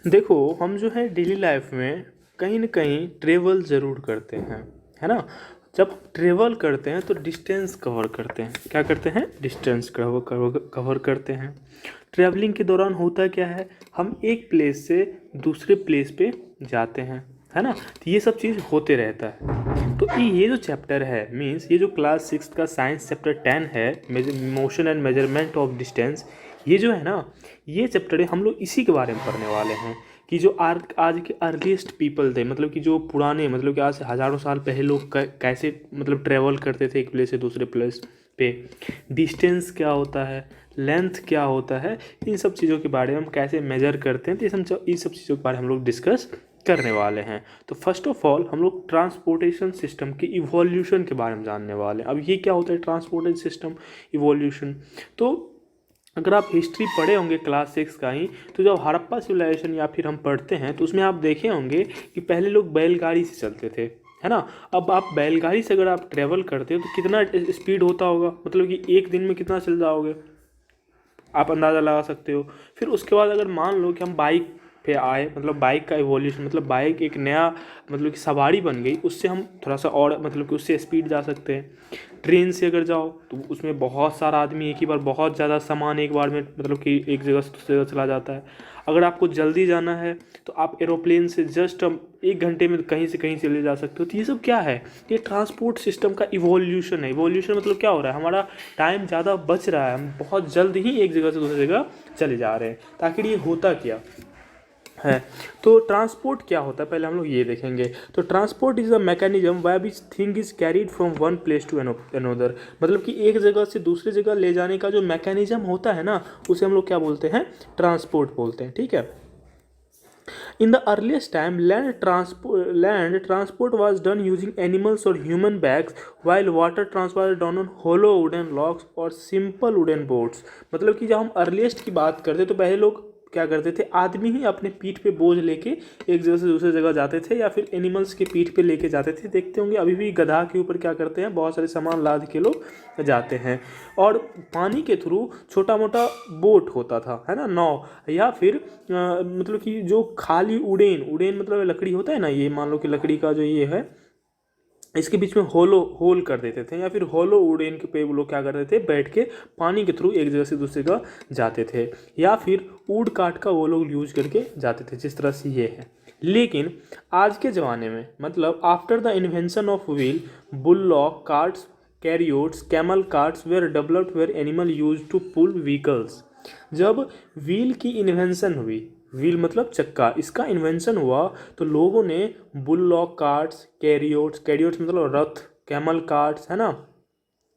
देखो, हम जो है डेली लाइफ में कहीं न कहीं ट्रैवल ज़रूर करते हैं, है ना? जब ट्रैवल करते हैं तो डिस्टेंस कवर करते हैं। क्या करते हैं? डिस्टेंस कवर कवर कवर करते हैं। ट्रैवलिंग के दौरान होता क्या है, हम एक प्लेस से दूसरे प्लेस पे जाते हैं, है ना? तो ये सब चीज़ होते रहता है। तो ये जो चैप्टर है, मीन्स ये जो क्लास 6 का साइंस चैप्टर 10 है, motion and measurement of distance, ये जो है ना, ये चैप्टर है, हम लोग इसी के बारे में पढ़ने वाले हैं कि जो आज के अर्लीस्ट पीपल थे, मतलब कि जो पुराने, मतलब कि आज से हज़ारों साल पहले लोग कैसे मतलब ट्रैवल करते थे एक प्लेस से दूसरे प्लेस पे, डिस्टेंस क्या होता है, लेंथ क्या होता है, इन सब चीज़ों के बारे में हम कैसे मेजर करते हैं, तो ये सब चीज़ों के बारे में हम लोग डिस्कस करने वाले हैं। तो फर्स्ट ऑफ ऑल हम लोग ट्रांसपोर्टेशन सिस्टम की इवोल्यूशन के बारे में जानने वाले हैं। अब ये क्या होता है ट्रांसपोर्टेशन सिस्टम इवोल्यूशन? तो अगर आप हिस्ट्री पढ़े होंगे क्लास 6 का ही, तो जब हड़प्पा सिविलाइजेशन या फिर हम पढ़ते हैं तो उसमें आप देखे होंगे कि पहले लोग बैलगाड़ी से चलते थे, है ना? अब आप बैलगाड़ी से अगर आप ट्रैवल करते हो तो कितना स्पीड होता होगा, मतलब कि एक दिन में कितना चल जाओगे, आप अंदाज़ा लगा सकते हो। फिर उसके बाद अगर मान लो कि हम बाइक पे आए, मतलब बाइक का इवोल्यूशन, मतलब बाइक एक नया मतलब कि सवारी बन गई, उससे हम थोड़ा सा और मतलब कि उससे स्पीड जा सकते हैं। ट्रेन से अगर जाओ तो उसमें बहुत सारा आदमी एक ही बार बहुत ज़्यादा सामान एक बार में मतलब कि एक जगह से दूसरी जगह चला जाता है। अगर आपको जल्दी जाना है तो आप एरोप्लेन से जस्ट 1 घंटे में कहीं से कहीं चले जा सकते हो। तो ये सब क्या है? ये ट्रांसपोर्ट सिस्टम का इवोल्यूशन है। इवोल्यूशन मतलब क्या हो रहा है, हमारा टाइम ज़्यादा बच रहा है, हम बहुत जल्द ही एक जगह से दूसरी जगह चले जा रहे हैं। तो आखिर ये होता क्या है? तो ट्रांसपोर्ट क्या होता है पहले हम लोग ये देखेंगे। तो transport is a mechanism by which thing is carried from one place to another, मतलब कि एक जगह से दूसरी जगह ले जाने का जो मैकेनिज्म होता है ना, उसे हम लोग क्या बोलते हैं? ट्रांसपोर्ट बोलते हैं, ठीक है। In the earliest time, land transport was done using animals or human bags, while water transport was done on hollow wooden logs or simple wooden boats। मतलब कि जब हम अर्लीस्ट की बात करते तो पहले लोग क्या करते थे, आदमी ही अपने पीठ पे बोझ लेके एक जगह से दूसरी जगह जाते थे, या फिर एनिमल्स की पीठ पे लेके जाते थे। देखते होंगे अभी भी गधा के ऊपर क्या करते हैं, बहुत सारे सामान लाद के लोग जाते हैं। और पानी के थ्रू छोटा मोटा बोट होता था, है ना, नाव, या फिर मतलब कि जो खाली उड़ेन, उड़ेन मतलब लकड़ी होता है ना, ये मान लो कि लकड़ी का जो ये है, इसके बीच में होल कर देते थे, या फिर होलो उड़ेन के पे वो लोग क्या करते थे, बैठ के पानी के थ्रू एक जगह से दूसरी जगह जाते थे, या फिर ऊड काट का वो लोग यूज करके जाते थे, जिस तरह से ये है। लेकिन आज के ज़माने में, मतलब after the invention of wheel, bullock carts, chariots, camel carts were developed were animal use to pull vehicles. जब व्हील की इन्वेंशन हुई, व्हील मतलब चक्का, इसका इन्वेंशन हुआ, तो लोगों ने बुललॉक कार्ट्स, कैरियोट्स, कैरियोट्स मतलब रथ, कैमल कार्ट्स, है ना,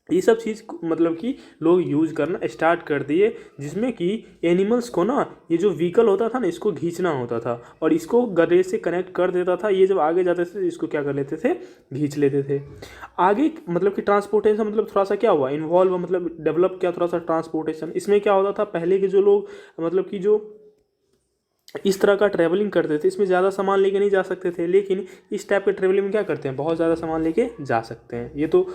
ये सब चीज़ मतलब कि लोग यूज करना स्टार्ट कर दिए, जिसमें कि एनिमल्स को ना, ये जो व्हीकल होता था ना, इसको खींचना होता था और इसको गधे से कनेक्ट कर देता था। ये जब आगे जाते थे इसको क्या कर लेते थे, खींच लेते थे आगे। मतलब कि ट्रांसपोर्टेशन मतलब थोड़ा सा क्या हुआ, इन्वॉल्व मतलब डेवलप किया थोड़ा सा ट्रांसपोर्टेशन। इसमें क्या होता था, पहले के जो लोग मतलब कि जो इस तरह का ट्रैवलिंग करते थे, इसमें ज़्यादा सामान लेके नहीं जा सकते थे, लेकिन इस टाइप के ट्रैवलिंग में क्या करते हैं, बहुत ज़्यादा सामान लेके जा सकते हैं। ये तो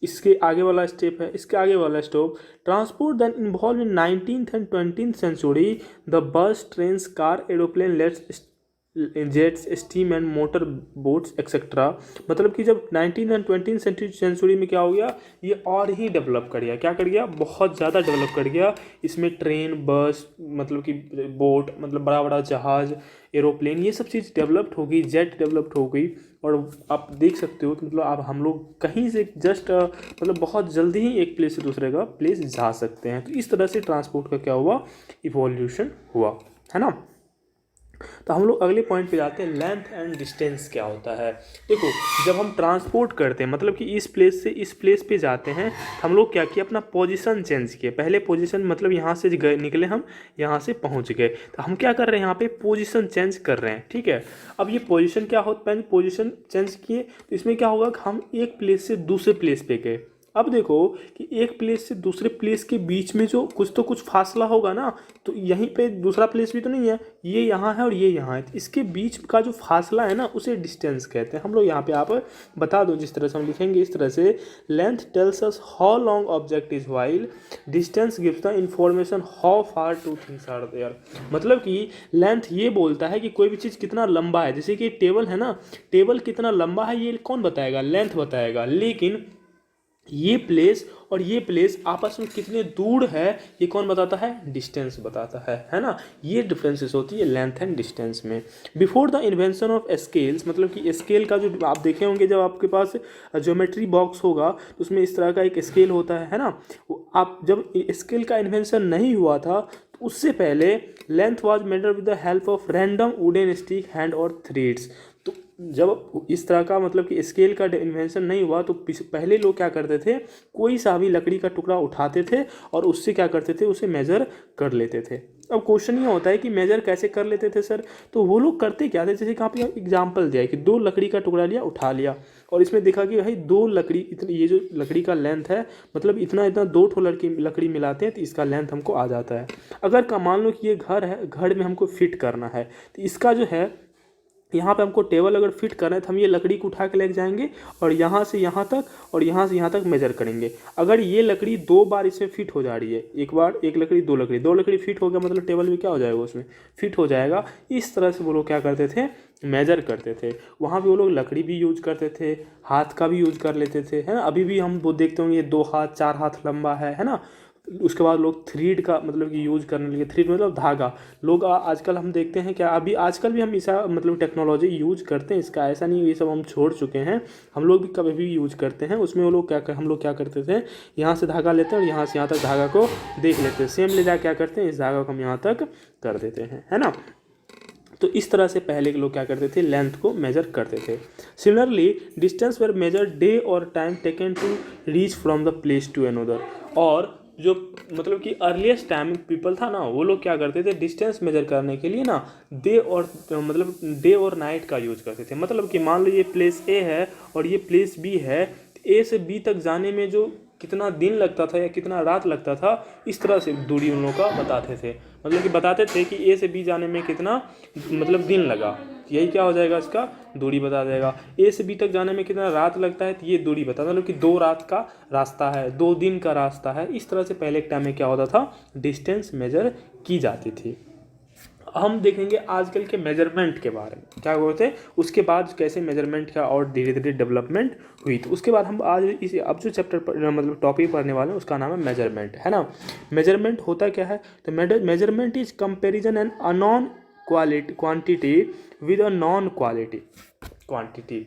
इसके आगे वाला स्टेप है। इसके आगे वाला stop, transport then involve in 19th and 20th century, the bus, trains, car, aeroplane, lets, jets, steam and motor boats etcetera. मतलब कि जब 19 एंड 20 सेंचुरी में क्या हो गया, ये और ही डेवलप कर गया, क्या कर गया, बहुत ज़्यादा डेवलप कर गया। इसमें ट्रेन, बस, मतलब कि बोट, मतलब बड़ा बड़ा जहाज़, एरोप्लेन, ये सब चीज़ डेवलप्ड हो गई, जेट डेवलप्ड हो गई। और आप देख सकते हो कि मतलब आप हम लोग कहीं से जस्ट मतलब बहुत जल्दी ही एक प्लेस से दूसरे का प्लेस जा सकते हैं। तो इस तरह से ट्रांसपोर्ट का क्या हुआ, इवोल्यूशन हुआ, है ना। तो हम लोग अगले पॉइंट पे जाते हैं, लेंथ एंड डिस्टेंस क्या होता है। देखो, जब हम ट्रांसपोर्ट करते हैं, मतलब कि इस प्लेस से इस प्लेस पे जाते हैं, हम लोग क्या किया, अपना पोजीशन चेंज किए। पहले पोजीशन मतलब यहाँ से गए, निकले हम, यहाँ से पहुँच गए, तो हम क्या कर रहे हैं, यहाँ पे पोजीशन चेंज कर रहे हैं, ठीक है। अब ये पोजीशन क्या होता है, पोजीशन चेंज किए तो इसमें क्या होगा कि हम एक प्लेस से दूसरे प्लेस पे गए, अब देखो कि एक प्लेस से दूसरे प्लेस के बीच में जो कुछ तो कुछ फासला होगा ना, तो यहीं पे दूसरा प्लेस भी तो नहीं है, ये यहाँ है और ये यहाँ है, तो इसके बीच का जो फासला है ना उसे डिस्टेंस कहते हैं। हम लोग यहाँ पे आप बता दो, जिस तरह से हम लिखेंगे इस तरह से, length tells us how long object is while distance gives the information how far two things are there. मतलब कि लेंथ ये बोलता है कि कोई भी चीज़ कितना लंबा है, जैसे कि टेबल है ना, टेबल कितना लंबा है ये कौन बताएगा, लेंथ बताएगा। लेकिन ये प्लेस और ये प्लेस आपस में कितने दूर है ये कौन बताता है, डिस्टेंस बताता है ना। ये डिफरेंसेस होती है लेंथ एंड डिस्टेंस में। Before the invention of scales, मतलब कि स्केल का जो आप देखे होंगे, जब आपके पास ज्योमेट्री बॉक्स होगा तो उसमें इस तरह का एक स्केल होता है ना। आप जब स्केल का इन्वेंशन नहीं हुआ था तो उससे पहले length was measured with the help of random wooden stick, hand और थ्रेड्स। तो जब इस तरह का मतलब कि स्केल का इन्वेंशन नहीं हुआ तो पहले लोग क्या करते थे, कोई सा भी लकड़ी का टुकड़ा उठाते थे और उससे क्या करते थे, उसे मेजर कर लेते थे। अब क्वेश्चन ये होता है कि मेजर कैसे कर लेते थे सर, तो वो लोग करते क्या थे, जैसे कहाँ पे एग्जाम्पल दिया है कि 2 लकड़ी का टुकड़ा लिया, उठा लिया और इसमें देखा कि भाई 2 लकड़ी इतनी, ये जो लकड़ी का लेंथ है मतलब इतना इतना 2 ठो लकड़ी मिलाते हैं तो इसका लेंथ हमको आ जाता है। अगर का मान लो कि ये घर है, घर में हमको फिट करना है तो इसका जो है यहाँ पे हमको टेबल अगर फिट करना है तो हम ये लकड़ी को उठा के लेके जाएंगे और यहाँ से यहाँ तक और यहाँ से यहाँ तक मेजर करेंगे। अगर ये लकड़ी 2 बार इसमें फिट हो जा रही है, एक बार एक लकड़ी, 2 लकड़ी, 2 लकड़ी फिट हो गया मतलब टेबल में क्या हो जाएगा, उसमें फिट हो जाएगा। इस तरह से वो लोग क्या करते थे, मेजर करते थे। वहाँ भी वो लोग लकड़ी भी यूज करते थे, हाथ का भी यूज कर लेते थे, है ना। अभी भी हम वो देखते होंगे 2 हाथ 4 हाथ लंबा है ना। उसके बाद लोग थ्रीड का मतलब कि यूज़ करने लगे। थ्रीड मतलब धागा। लोग आजकल हम देखते हैं क्या, अभी आजकल भी हम ऐसा मतलब टेक्नोलॉजी यूज़ करते हैं, इसका ऐसा नहीं ये सब हम छोड़ चुके हैं, हम लोग भी कभी भी यूज़ करते हैं। उसमें वो लोग हम लोग क्या करते थे, यहाँ से धागा लेते हैं और यहाँ से यहाँ तक धागा को देख लेते हैं, सेम ले जा क्या करते हैं, इस धागा को हम यहाँ तक कर देते हैं, है ना। तो इस तरह से पहले के लोग क्या करते थे, लेंथ को मेजर करते थे। Similarly distance were measured और time taken to reach from the place to another. और जो मतलब कि अर्लीस्ट टाइम पीपल था ना, वो लोग क्या करते थे, डिस्टेंस मेजर करने के लिए ना डे और मतलब डे और नाइट का यूज करते थे। मतलब कि मान लो ये प्लेस ए है और ये प्लेस बी है, ए से बी तक जाने में जो कितना दिन लगता था या कितना रात लगता था, इस तरह से दूरी उन लोगों का बताते थे। मतलब कि बताते थे कि ए से बी जाने में कितना मतलब दिन लगा, यही क्या हो जाएगा, इसका दूरी बता देगा। ए से बी तक जाने में कितना रात लगता है तो ये दूरी बता, मतलब कि 2 रात का रास्ता है, 2 दिन का रास्ता है। इस तरह से पहले के टाइम में क्या होता था, डिस्टेंस मेजर की जाती थी। हम देखेंगे आजकल के मेजरमेंट के बारे में क्या बोलते हैं, उसके बाद कैसे मेजरमेंट का और धीरे धीरे डेवलपमेंट हुई। तो उसके बाद हम आज इस अब जो चैप्टर मतलब टॉपिक पढ़ने वाले हैं उसका नाम है मेजरमेंट, है ना। मेजरमेंट होता क्या है, तो measurement is comparison and a non quantity with a non quantity.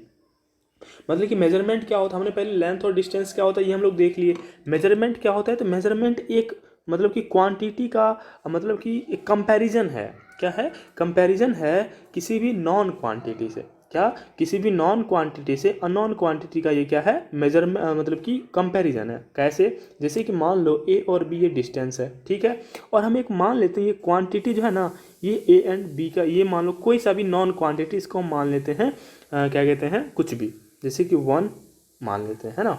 मतलब कि मेजरमेंट क्या होता है, हमने पहले लेंथ और डिस्टेंस क्या होता है ये हम लोग देख लिए। मेजरमेंट क्या होता है, तो मेजरमेंट एक मतलब कि क्वांटिटी का मतलब कि एक कंपैरिजन है। क्या है, कंपैरिजन है किसी भी नॉन क्वांटिटी से। क्या, किसी भी नॉन क्वांटिटी से अननोन क्वांटिटी का ये क्या है, मेजर मतलब कि कंपैरिजन है। कैसे, जैसे कि मान लो ए और बी ये डिस्टेंस है, ठीक है, और हम एक मान लेते हैं ये क्वांटिटी जो है ना, ये ए एंड बी का, ये मान लो कोई सा भी नॉन क्वांटिटी, इसको हम मान लेते हैं क्या कहते हैं, कुछ भी, जैसे कि 1 मान लेते हैं, है ना।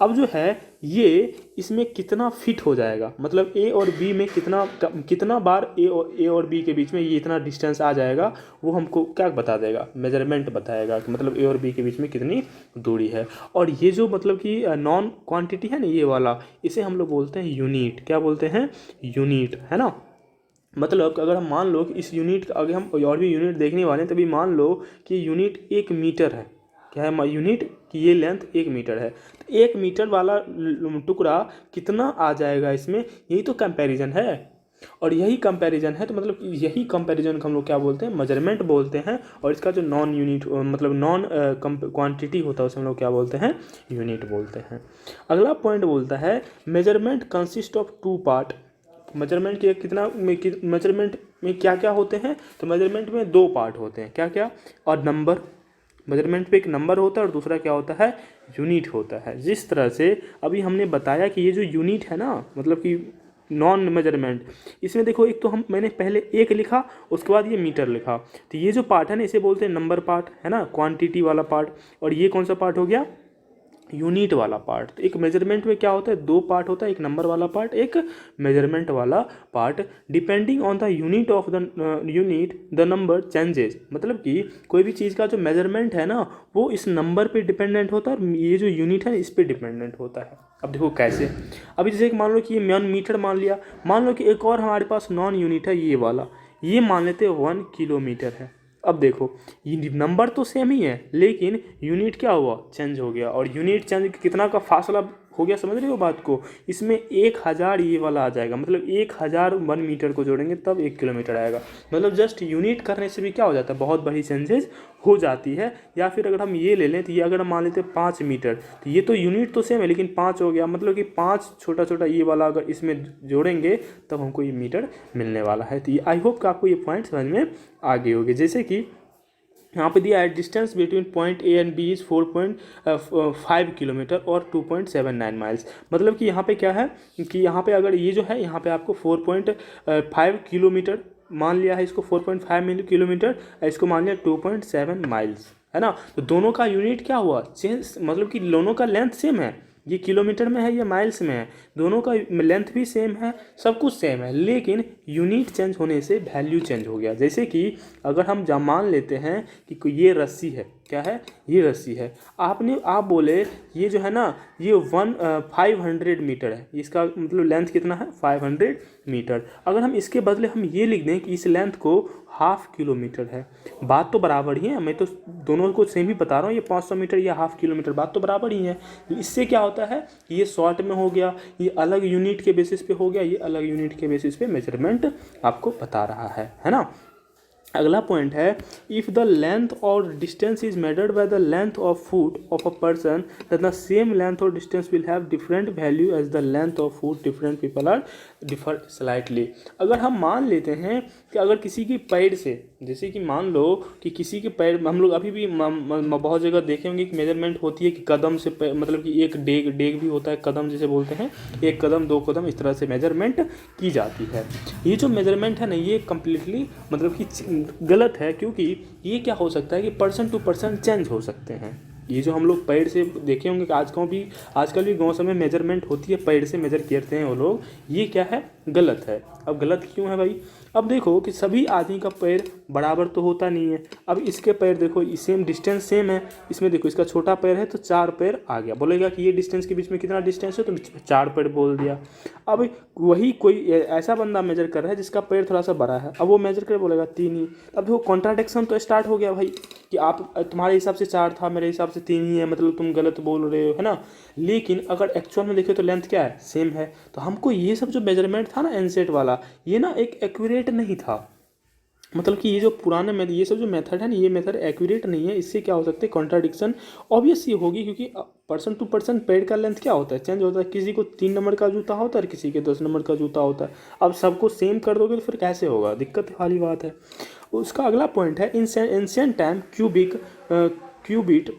अब जो है ये इसमें कितना फिट हो जाएगा, मतलब ए और बी में कितना बार ए और बी के बीच में ये इतना डिस्टेंस आ जाएगा, वो हमको क्या बता देगा, मेजरमेंट बताएगा कि मतलब ए और बी के बीच में कितनी दूरी है। और ये जो मतलब कि नॉन क्वांटिटी है ना, ये वाला, इसे हम लोग बोलते हैं यूनिट। क्या बोलते हैं, यूनिट, है ना। मतलब अगर हम मान लो कि इस यूनिट, अगर हम और भी यूनिट देखने वाले हैं, तभी मान लो कि यूनिट 1 मीटर है। क्या है यूनिट, कि ये लेंथ 1 मीटर है, तो 1 मीटर वाला टुकड़ा कितना आ जाएगा इसमें, यही तो कंपैरिजन है। और यही कंपैरिजन है, तो मतलब यही कंपैरिजन को हम लोग क्या बोलते हैं, मेजरमेंट बोलते हैं। और इसका जो नॉन यूनिट मतलब नॉन क्वांटिटी होता है उसे हम लोग क्या बोलते हैं, यूनिट बोलते हैं। अगला पॉइंट बोलता है measurement consist of 2 part. Measurement के मेजरमेंट में क्या क्या होते हैं, तो मेजरमेंट में 2 पार्ट होते हैं, क्या क्या, और नंबर, मेजरमेंट पे एक नंबर होता है और दूसरा क्या होता है, यूनिट होता है। जिस तरह से अभी हमने बताया कि ये जो यूनिट है ना, मतलब कि नॉन मेजरमेंट, इसमें देखो एक तो मैंने पहले 1 लिखा, उसके बाद ये मीटर लिखा, तो ये जो पार्ट है ना इसे बोलते हैं नंबर पार्ट, है ना, क्वांटिटी वाला पार्ट। और ये कौन सा पार्ट हो गया, यूनिट वाला पार्ट। तो एक मेजरमेंट में क्या होता है, दो पार्ट होता है, एक नंबर वाला पार्ट, एक मेजरमेंट वाला part. Depending on the unit of the unit the number changes, मतलब कि कोई भी चीज़ का जो मेजरमेंट है ना वो इस नंबर पे डिपेंडेंट होता है और ये जो यूनिट है इस पे डिपेंडेंट होता है। अब देखो कैसे, अभी जैसे कि मान लो कि ये 1 मीटर मान लिया, मान लो कि एक और हमारे पास नॉन यूनिट है ये वाला, ये मान लेते हैं 1 किलोमीटर है। अब देखो ये नंबर तो सेम ही है लेकिन यूनिट क्या हुआ, चेंज हो गया। और यूनिट चेंज कितना का फासला हो गया, समझ रहे हो बात को। इसमें 1000 ये वाला आ जाएगा, मतलब 1000 1 मीटर को जोड़ेंगे तब 1 किलोमीटर आएगा। मतलब जस्ट यूनिट करने से भी क्या हो जाता है, बहुत बड़ी चेंजेस हो जाती है। या फिर अगर हम ये ले लें तो ये अगर हम मान लेते हैं 5 मीटर, तो ये तो यूनिट तो सेम है लेकिन 5 हो गया, मतलब कि 5 छोटा छोटा ये वाला अगर इसमें जोड़ेंगे तब हमको ये मीटर मिलने वाला है। तो ये आई होप कि आपको ये पॉइंट समझ में आ गए होंगे। जैसे कि यहाँ पे दिया है distance between point A and B is 4.5 kilometre और 2.79 माइल्स। मतलब कि यहाँ पे क्या है कि यहाँ पे अगर ये जो है यहाँ पे आपको 4.5 किलोमीटर मान लिया है, इसको 4.5 किलोमीटर, इसको मान लिया 2.7 माइल्स, है ना। तो दोनों का यूनिट क्या हुआ, चेंज, मतलब कि दोनों का लेंथ सेम है, ये किलोमीटर में है ये माइल्स में है, दोनों का लेंथ भी सेम है, सब कुछ सेम है, लेकिन यूनिट चेंज होने से वैल्यू चेंज हो गया। जैसे कि अगर हम मान लेते हैं कि ये रस्सी है, क्या है, ये रस्सी है, आप बोले ये जो है ना ये 500 मीटर है, इसका मतलब लेंथ कितना है 500 मीटर। अगर हम इसके बदले हम ये लिख दें कि इस लेंथ को 1/2 किलोमीटर है, बात तो बराबर ही है, मैं तो दोनों को सेम ही बता रहा हूँ, ये 500 मीटर या 1/2 किलोमीटर, बात तो बराबर ही है। इससे क्या होता है, ये शॉर्ट में हो गया, ये अलग यूनिट के बेसिस पे हो गया, ये अलग यूनिट के बेसिस पे मेजरमेंट आपको बता रहा है ना। अगला पॉइंट है, इफ़ द लेंथ और distance is measured by the length of foot of a person then the same length और distance will have different value as the length of foot different people are differ slightly. अगर हम मान लेते हैं कि अगर किसी की पैर से, जैसे कि मान लो कि किसी के पैर, हम लोग अभी भी बहुत जगह देखे होंगे कि मेजरमेंट होती है कि कदम से मतलब कि एक डेग भी होता है, कदम जिसे बोलते हैं, 1 कदम 2 कदम, इस तरह से मेजरमेंट की जाती है। ये जो मेजरमेंट है ना ये कम्प्लीटली मतलब कि गलत है, क्योंकि ये क्या हो सकता है कि पर्सन टू पर्सन चेंज हो सकते हैं। ये जो हम लोग पैर से देखे होंगे कि आजकल भी गाँव में मेजरमेंट होती है, पैर से मेजर करते हैं वो लोग, ये क्या है, गलत है। अब गलत क्यों है भाई, अब देखो कि सभी आदमी का पैर बराबर तो होता नहीं है। अब इसके पैर देखो सेम डिस्टेंस सेम है, इसमें देखो इसका छोटा पैर है तो 4 पैर आ गया, बोलेगा कि ये डिस्टेंस के बीच में कितना डिस्टेंस है तो 4 पैर बोल दिया। अब वही कोई ऐसा बंदा मेजर कर रहा है जिसका पैर थोड़ा सा बड़ा है, अब वो मेजर कर बोलेगा 3 ही। अब देखो कॉन्ट्राडिक्शन तो स्टार्ट हो गया भाई कि आप तुम्हारे हिसाब से 4 था, मेरे हिसाब से 3 ही है, मतलब तुम गलत बोल रहे हो, है ना। लेकिन अगर एक्चुअल में देखें तो लेंथ क्या है, सेम है। तो हमको ये सब जो मेजरमेंट था ना एनसेट वाला, ये ना एक एक्यूरेट नहीं था, मतलब कि ये जो पुराने ये सब जो मेथड है ना ये मेथड एक्यूरेट नहीं है। इससे क्या हो सकता है, कॉन्ट्राडिक्शन ऑब्वियस ये होगी, क्योंकि पर्सन टू पर्सन पैर का लेंथ क्या होता है, चेंज होता है। किसी को 3 नंबर का जूता होता है और किसी के 10 नंबर का जूता होता है। अब सबको सेम कर दोगे तो फिर कैसे होगा, दिक्कत वाली बात है। उसका अगला पॉइंट है, ancient time cubit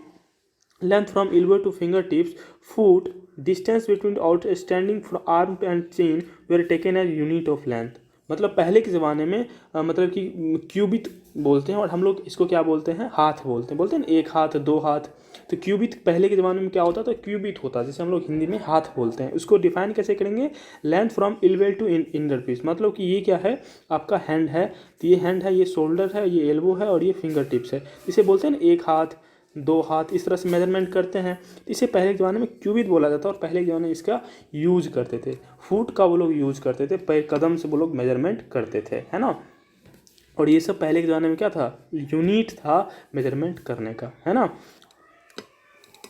length from elbow to finger tips foot distance between outstanding arm and chain were taken as unit of length. मतलब पहले के ज़माने में मतलब कि क्यूबिट बोलते हैं और हम लोग इसको क्या बोलते हैं, हाथ बोलते हैं ना, 1 हाथ 2 हाथ। तो क्यूबिट पहले के ज़माने में क्या होता था, क्यूबिट होता, जैसे हम लोग हिंदी में हाथ बोलते हैं। उसको डिफाइन कैसे करेंगे, length from elbow to inner piece, मतलब कि ये क्या है, आपका हैंड है, तो ये हैंड है, ये शोल्डर है, ये एल्बो है और ये फिंगर टिप्स है। इसे बोलते हैं ना 1 हाथ 2 हाथ, इस तरह से मेजरमेंट करते हैं। इसे पहले के ज़माने में क्यूबिट बोला जाता और पहले के ज़माने में इसका यूज करते थे। फुट का वो लोग यूज करते थे, पैर कदम से वो लोग मेजरमेंट करते थे, है ना। और ये सब पहले के ज़माने में क्या था, यूनिट था मेजरमेंट करने का, है ना।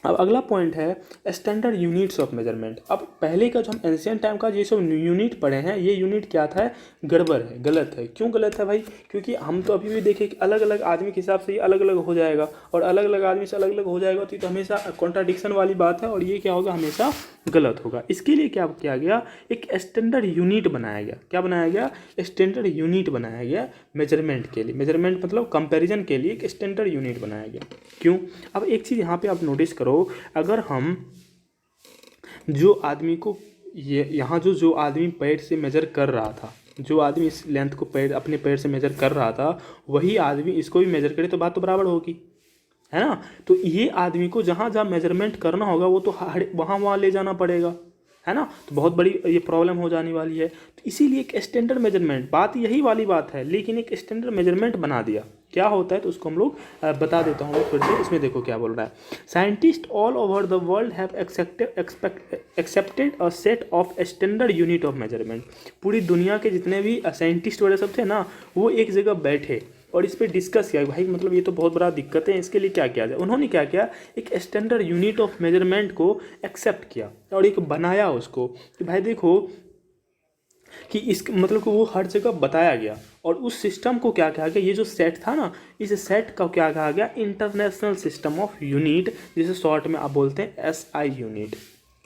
अब अगला पॉइंट है स्टैंडर्ड यूनिट्स ऑफ मेजरमेंट। अब पहले का जो हम एंशिएंट टाइम का ये सब यूनिट पढ़े हैं, ये यूनिट क्या था, गड़बड़ है, गलत है। क्यों गलत है भाई, क्योंकि हम तो अभी भी देखें कि अलग अलग आदमी के हिसाब से ये अलग अलग हो जाएगा और अलग अलग आदमी से अलग अलग हो जाएगा, तो हमेशा कॉन्ट्राडिक्शन वाली बात है और ये क्या होगा, हमेशा गलत होगा। इसके लिए क्या किया गया, एक स्टैंडर्ड यूनिट बनाया गया। क्या बनाया गया, स्टैंडर्ड यूनिट बनाया गया मेजरमेंट के लिए। मेजरमेंट मतलब कंपैरिजन के लिए एक स्टैंडर्ड यूनिट बनाया गया। क्यों, अब एक चीज़ यहाँ पे आप नोटिस करो, अगर हम जो आदमी को यहाँ जो आदमी पैर से मेजर कर रहा था, जो आदमी इस लेंथ को अपने पैर से मेजर कर रहा था, वही आदमी इसको भी मेजर करे तो बात तो बराबर होगी, है ना। तो ये आदमी को जहाँ जहाँ मेजरमेंट करना होगा वो तो वहाँ वहाँ ले जाना पड़ेगा, है ना। तो बहुत बड़ी ये प्रॉब्लम हो जाने वाली है। तो इसीलिए एक स्टैंडर्ड मेजरमेंट, बात यही वाली बात है, लेकिन एक स्टैंडर्ड मेजरमेंट बना दिया। क्या होता है तो उसको हम लोग बता देता हूँ फिर से। इसमें देखो क्या बोल रहा है, scientist all over the world have accepted a set of standard unit of measurement. पूरी दुनिया के जितने भी साइंटिस्ट वगैरह सब थे ना, वो एक जगह बैठे और इस पर डिस्कस किया, भाई मतलब ये तो बहुत बड़ा दिक्कत है, इसके लिए क्या किया जाए। उन्होंने क्या किया, एक स्टैंडर्ड यूनिट ऑफ मेजरमेंट को एक्सेप्ट किया और एक बनाया उसको कि भाई देखो कि इस मतलब को वो हर जगह बताया गया। और उस सिस्टम को क्या कहा गया, ये जो सेट था ना, इस सेट का क्या कहा गया, इंटरनेशनल सिस्टम ऑफ यूनिट, जिसे शॉर्ट में आप बोलते हैं SI यूनिट।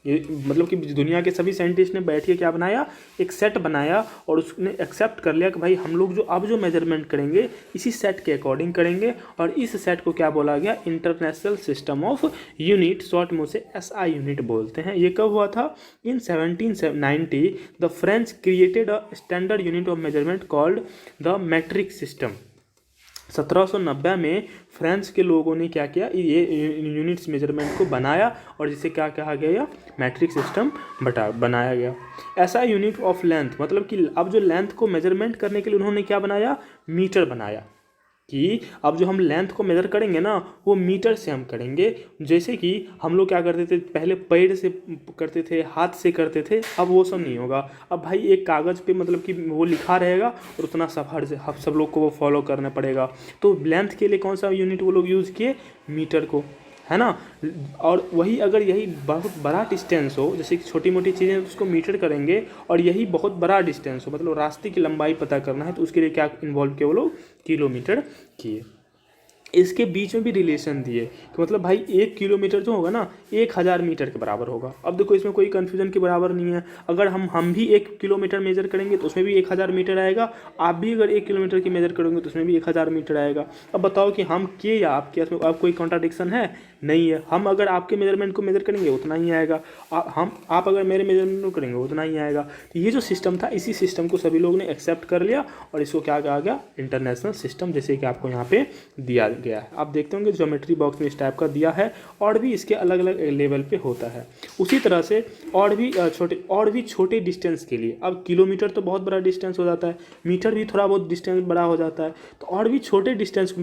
ये मतलब कि दुनिया के सभी साइंटिस्ट ने बैठ के क्या बनाया, एक सेट बनाया और उसने एक्सेप्ट कर लिया कि भाई हम लोग जो अब जो मेजरमेंट करेंगे इसी सेट के अकॉर्डिंग करेंगे। और इस सेट को क्या बोला गया, international system of unit, short में उसे SI यूनिट बोलते हैं। ये कब हुआ था, इन 1790 the French created a standard unit of measurement called the matric system. 1790 में फ्रांस के लोगों ने क्या किया, ये यूनिट्स मेजरमेंट को बनाया और जिसे क्या कहा गया, मैट्रिक सिस्टम बनाया गया। ऐसा यूनिट ऑफ लेंथ, मतलब कि अब जो लेंथ को मेजरमेंट करने के लिए उन्होंने क्या बनाया, मीटर बनाया। कि अब जो हम लेंथ को मेज़र करेंगे ना, वो मीटर से हम करेंगे। जैसे कि हम लोग क्या करते थे, पहले पैर से करते थे, हाथ से करते थे, अब वो सब नहीं होगा। अब भाई एक कागज़ पे मतलब कि वो लिखा रहेगा और उतना सब लोग को वो फॉलो करना पड़ेगा। तो लेंथ के लिए कौन सा यूनिट वो लोग यूज़ किए, मीटर को, है ना। और वही अगर यही बहुत बड़ा डिस्टेंस हो, जैसे कि छोटी मोटी चीज़ें उसको मीटर करेंगे, और यही बहुत बड़ा डिस्टेंस हो, मतलब रास्ते की लंबाई पता करना है, तो उसके लिए क्या इन्वॉल्व किए वो लोग, किलोमीटर किए। इसके बीच में भी रिलेशन दिए कि मतलब भाई 1 किलोमीटर जो होगा ना, 1000 मीटर के बराबर होगा। अब देखो इसमें कोई कन्फ्यूजन के बराबर नहीं है। अगर हम भी 1 किलोमीटर मेजर करेंगे तो उसमें भी 1000 मीटर आएगा, आप भी अगर 1 किलोमीटर की मेजर करोगे तो उसमें भी 1000 मीटर आएगा। अब बताओ कि हम के या आपके, इसमें अब कोई कॉन्ट्राडिक्शन है, नहीं है। हम अगर आपके मेजरमेंट को मेजर करेंगे उतना ही आएगा, आप अगर मेरे मेजरमेंट को करेंगे उतना ही आएगा। तो ये जो सिस्टम था, इसी सिस्टम को सभी लोग ने एक्सेप्ट कर लिया और इसको क्या कहा गया, इंटरनेशनल सिस्टम, जैसे कि आपको यहाँ पे दिया गया है। आप देखते होंगे ज्योमेट्री बॉक्स में इस टाइप का दिया है, और भी इसके अलग अलग लेवल पे होता है। उसी तरह से और भी छोटे डिस्टेंस के लिए, अब किलोमीटर तो बहुत बड़ा डिस्टेंस हो जाता है, मीटर भी थोड़ा बहुत डिस्टेंस बड़ा हो जाता है, तो और भी छोटे डिस्टेंस को